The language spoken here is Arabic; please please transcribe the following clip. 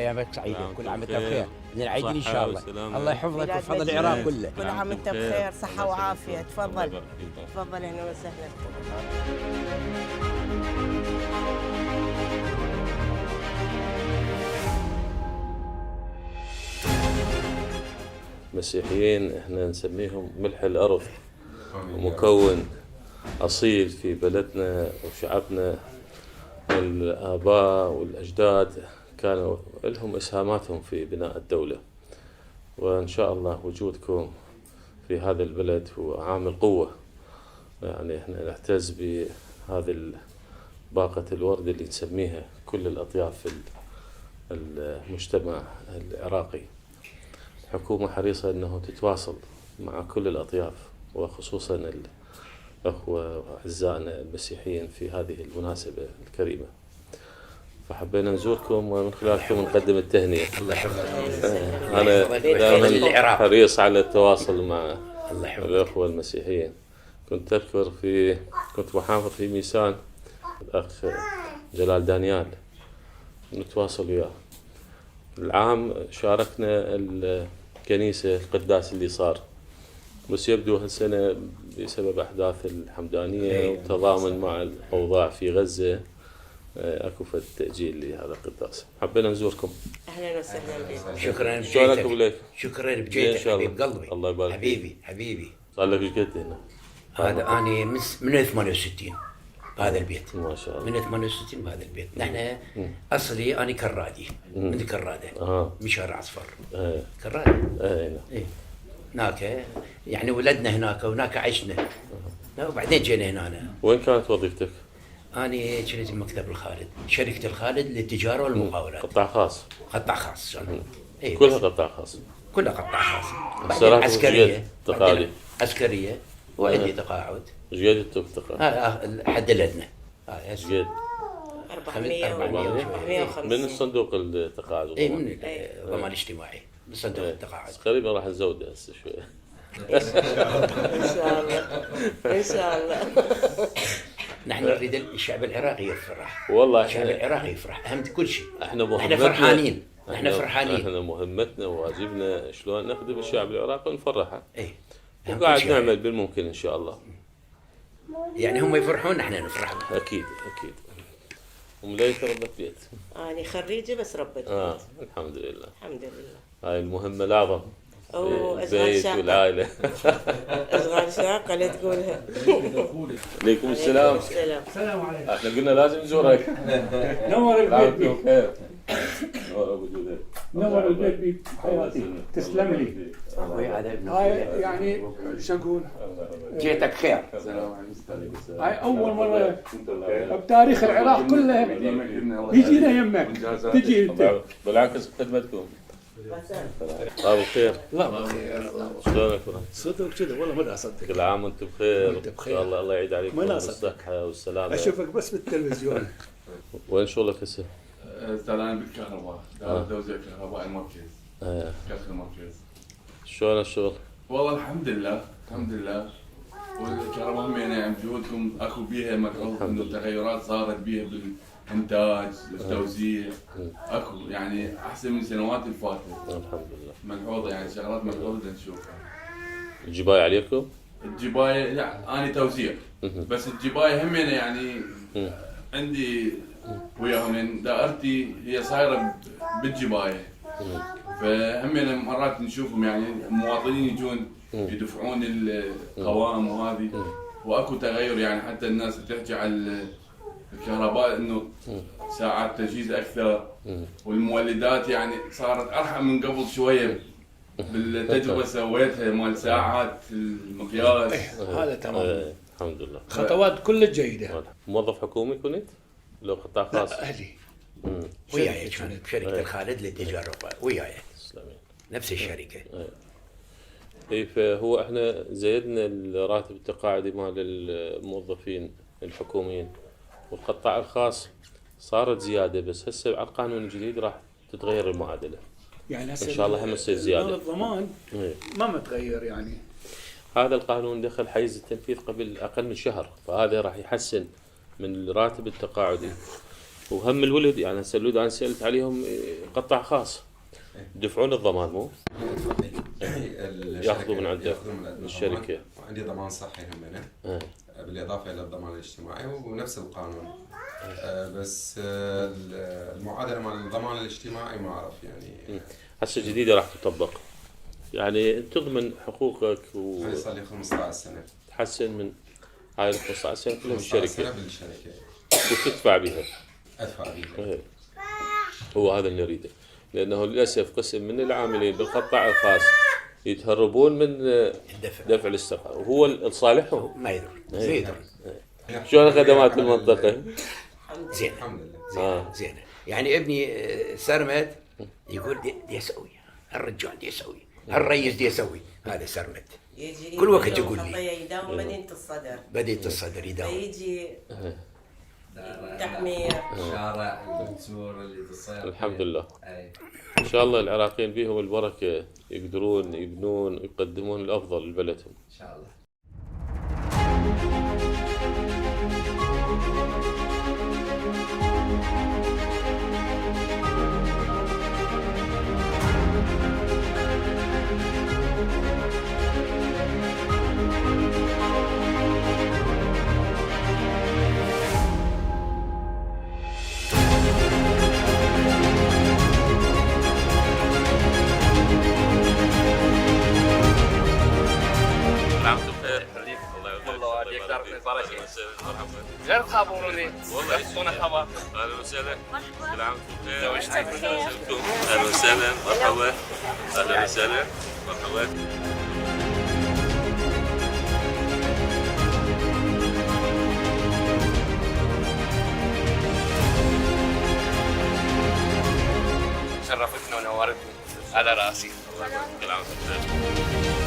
ايامك سعيده، كل عام وانت بخير، من العيد ان شاء الله. الله يحفظك ويحفظ العراق كله. كل عام وانت بخير، صحه وعافيه. تفضل تفضل، اهلا وسهلا. مسيحيين احنا نسميهم ملح الأرض، مكون أصيل في بلدنا وشعبنا. الآباء والأجداد كانوا لهم إسهاماتهم في بناء الدولة، وإن شاء الله وجودكم في هذا البلد هو عامل قوة. يعني احنا نعتز بهذه باقة الورد اللي نسميها كل الأطياف في المجتمع العراقي. الحكومة حريصة أنه تتواصل مع كل الأطياف، وخصوصا الأخوة وأعزائنا المسيحيين في هذه المناسبة الكريمة. فحبينا نزوركم ومن خلالكم نقدم التهنئة. الله يحفظك. أنا دائما حريص على التواصل مع الأخوة المسيحيين. كنت أذكر كنت محافظ في ميسان الأخ جلال دانيال، نتواصل وياه. العام شاركنا الكنيسة القداس اللي صار، بس يبدو هالسنة بسبب أحداث الحمدانية وتضامن مع الأوضاع في غزة أكو فد تأجيل لهذا القداس. حبينا نزوركم. اهلا وسهلا بك. شكرا بجيتك. شكرا بجيتك حبيب قلبي. الله يبارك حبيبي. صار لك ايش قد هنا؟ هذا أنا من 68 بهذا البيت. ما شاء الله. من 68 بهذا البيت. نحن أصلي أنا كرادي من كرادة بشارع عصفر. كرادة. نعم. هناك يعني ولدنا هناك وهناك عشنا. وبعدين جينا هنا. وين كانت وظيفتك؟ أنا كنت بمكتب الخالد، شركة الخالد للتجارة والمقاولات. قطاع خاص. قطاع خاص. كلها قطاع خاص. كلها قطاع خاص. بعدين عسكرية وعندي تقاعد. ايش قد انتم تقاعد؟ حد الأدنى. ايش قد؟ 450 من الصندوق التقاعد. اي من الضمان الاجتماعي، من صندوق التقاعد. قريبا راح نزوده هسه شويه. ان شاء الله ان شاء الله. نحن نريد الشعب العراقي يفرح. والله الشعب العراقي يفرح، اهم كل شيء. احنا فرحانين. احنا مهمتنا وواجبنا شلون نخدم الشعب العراقي ونفرحه. وقاعد نعمل نعمل بالممكن ان شاء الله. يعني هم يفرحون نحن نفرح. اكيد. ومليت ربة بيت. أنا خريجة بس ربة بيت. الحمد لله. الحمد لله. هاي المهمة الأعظم. البيت والعائلة. أشغال شاقة لا تقولها. عليكم السلام. السلام عليكم. احنا قلنا لازم نزورك. نور البيت بيك. بخير. نور وجودك. نور البيت بيك حياتي. تسلم لي. هاي يعني شو نقول؟ جيتك خير. هاي أول مرة بتاريخ العراق كله يجينا يمك تجي أنت. بالعكس خدمتكم. بخير. الله بخير. شلونك؟ صدق كذا والله ما اصدق. كل عام وانت بخير. وانت بخير. الله يعيد عليكم ما أصدق. بالصحة والسلامة. اشوفك بس بالتلفزيون. وين شغلك هسه؟ زعلان بالكهرباء، توزيع كهرباء المركز. كاخ المركز. شلون الشغل؟ والله الحمد لله. والكهرباء هم يعني بجهودكم اكو بيها ملحوظ انه تغيرات صارت بيها بالانتاج، التوزيع. اكو يعني احسن من السنوات اللي فاتت. الحمد لله. ملحوظه يعني شغلات ملحوظه نشوفها. الجباية عليكم؟ الجباية لا انا توزيع. بس الجباية هم يعني عندي وياهم يعني دائرتي هي صايره بالجباية. فهم مرات نشوفهم يعني المواطنين يجون يدفعون القوائم وهذه، واكو تغير يعني حتى الناس تحكي على الكهرباء انه ساعات تجهيز اكثر، والمولدات يعني صارت ارحم من قبل شويه بالتجربه سويتها مال ساعات المقياس. هذا تمام. الحمد لله. خطوات كلها جيدة. موظف حكومي كنت؟ لو قطاع خاص؟ أهلي. وياي كانت بشركة الخالد للتجارة وياي. نفس الشركة. اي فهو احنا زيدنا الراتب التقاعدي مال الموظفين الحكوميين، والقطاع الخاص صارت زياده، بس هسه على القانون الجديد راح تتغير المعادله. يعني ان شاء الله هم تصير زياده. الضمان ما متغير يعني. هذا القانون دخل حيز التنفيذ قبل اقل من شهر، فهذا راح يحسن من الراتب التقاعدي وهم الولد يعني هسه الولد انا سالت عليهم قطاع خاص يدفعون الضمان مو؟ ياخذوا من عند الشركه. وعندي ضمان صحي همنا بالاضافه الى الضمان الاجتماعي ونفس القانون. بس المعادله مال الضمان الاجتماعي ما اعرف يعني. هسه جديده راح تطبق يعني تضمن حقوقك انا صار لي 15 سنه. تحسن من هاي ال 15 سنه كلها بالشركه. 15 سنه بالشركه. وتدفع بها. ادفع بها. هو هذا اللي نريده، لانه للاسف قسم من العاملين بالقطاع الخاص يتهربون من دفع الاستقرار وهو لصالحهم. ما يدري زين. شلون خدمات المنطقه؟ زين الحمد لله. زين يعني ابني سرمد يقول دي اسوي، الرجال دي اسوي، الرئيس دي اسوي، هذا سرمد كل وقت يقول لي يداوم مدينة الصدر يداوم يجي تعمير شارع الجسور اللي تصير. الحمد لله. ان شاء الله العراقيين بيهم البركه يقدرون يبنون ويقدمون الافضل لبلدهم ان شاء الله. غير تخابروني والله يعطونا خبر. اهلا وسهلا. كل عام وانتم بخير. زوجتك اهلا وسهلا مرحبا. اهلا وسهلا مرحبا. شرفتنا ونورتنا على راسي. كل عام وانتم بخير.